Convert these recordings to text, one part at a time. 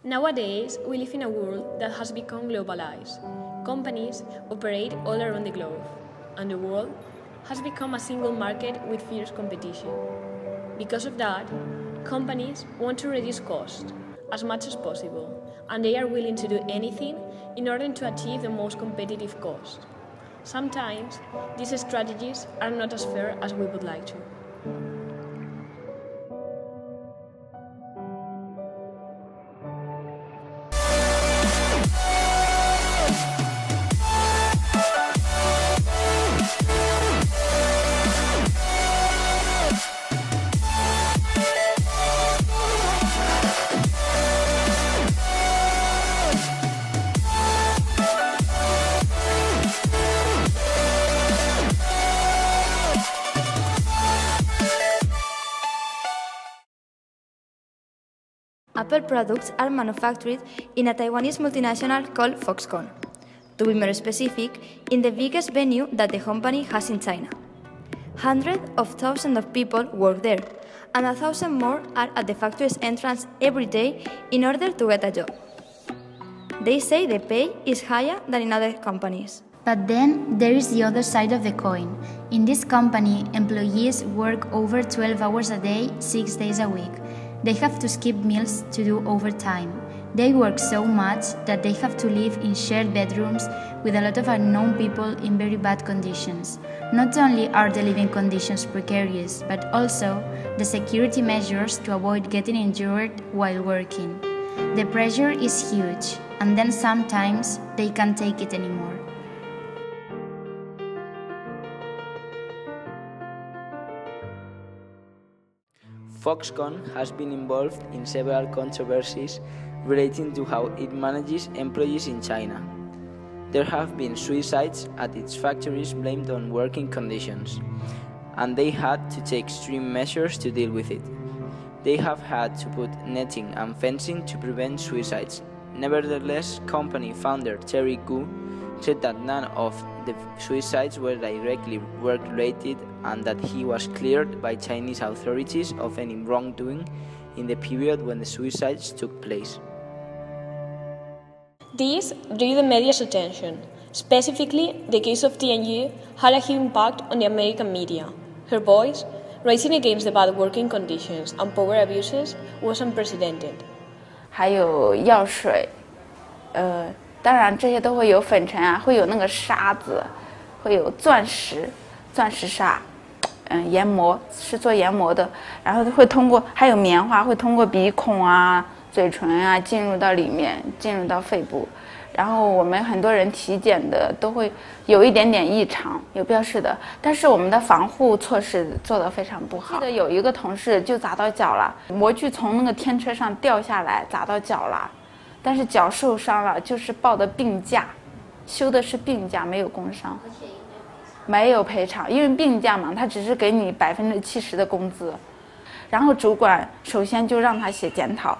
Nowadays, we live in a world that has become globalized. Companies operate all around the globe, and the world has become a single market with fierce competition. Because of that, companies want to reduce costs as much as possible, and they are willing to do anything in order to achieve the most competitive cost. Sometimes, these strategies are not as fair as we would like to. Apple products are manufactured in a Taiwanese multinational called Foxconn. To be more specific, in the biggest venue that the company has in China. Hundreds of thousands of people work there, and 1,000 more are at the factory's entrance every day in order to get a job. They say the pay is higher than in other companies. But then there is the other side of the coin. In this company, employees work over 12 hours a day, 6 days a week. They have to skip meals to do overtime. They work so much that they have to live in shared bedrooms with a lot of unknown people in very bad conditions. Not only are the living conditions precarious, but also the security measures to avoid getting injured while working. The pressure is huge, and then sometimes they can't take it anymore. Foxconn has been involved in several controversies relating to how it manages employees in China. There have been suicides at its factories blamed on working conditions, and they had to take extreme measures to deal with it. They have had to put netting and fencing to prevent suicides. Nevertheless, company founder Terry Gu said that none of the suicides were directly work-related and that he was cleared by Chinese authorities of any wrongdoing in the period when the suicides took place. This drew the media's attention. Specifically, the case of Tianyu had a huge impact on the American media. Her voice, raising against the bad working conditions and power abuses, was unprecedented. 还有药水，当然这些都会有粉尘啊，会有那个沙子，会有钻石沙，研磨是做研磨的，然后会通过还有棉花会通过鼻孔啊、嘴唇啊进入到里面，进入到肺部，然后我们很多人体检的都会有一点点异常，有标示的，但是我们的防护措施做得非常不好。记得有一个同事就砸到脚了，模具从那个天车上掉下来砸到脚了。但是脚受伤了，就是报的病假，休的是病假，没有工伤，没有赔偿，因为病假嘛，他只是给你70%的工资。然后主管首先就让他写检讨，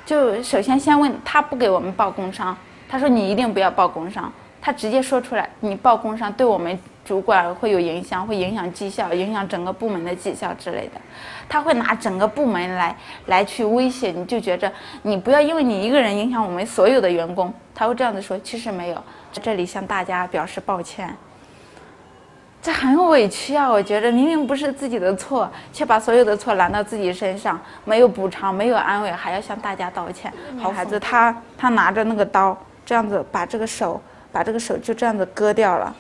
就首先问他不给我们报工伤，他说你一定不要报工伤，他直接说出来，你报工伤对我们主管会有影响，会影响绩效，影响整个部门的绩效之类的。他会拿整个部门来去威胁你，就觉着你不要因为你一个人影响我们所有的员工，他会这样子说。其实没有，这里向大家表示抱歉。这很委屈啊！我觉得明明不是自己的错，却把所有的错揽到自己身上，没有补偿，没有安慰，还要向大家道歉。好孩子，他拿着那个刀，这样子把这个手就这样子割掉了。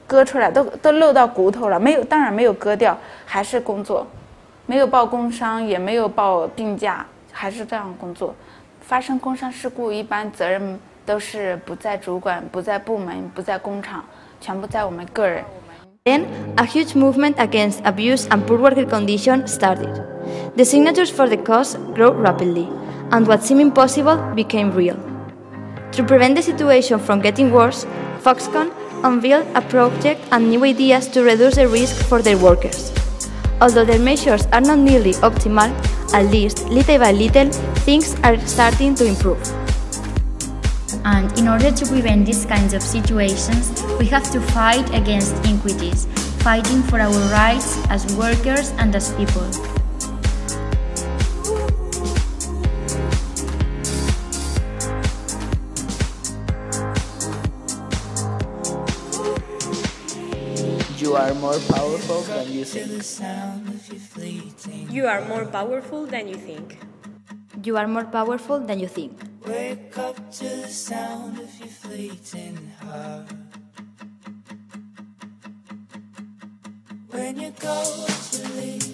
割出来都漏到骨头了，当然没有割掉，还是工作，没有报工伤，也没有报病假，还是这样工作。发生工伤事故，一般责任都是不在主管，不在部门，不在工厂，全部在我们个人。Then, a huge movement against abuse and poor worker conditions started. The signatures for the cause grew rapidly, and what seemed impossible became real. To prevent the situation from getting worse, Foxconn unveiled a project and new ideas to reduce the risk for their workers. Although their measures are not nearly optimal, at least little by little, things are starting to improve. And in order to prevent these kinds of situations, we have to fight against iniquities, fighting for our rights as workers and as people. You are more powerful than you think. You are more powerful than you think. You are more powerful than you think. Wake up to the sound of your fleeting heart. When you go to leave.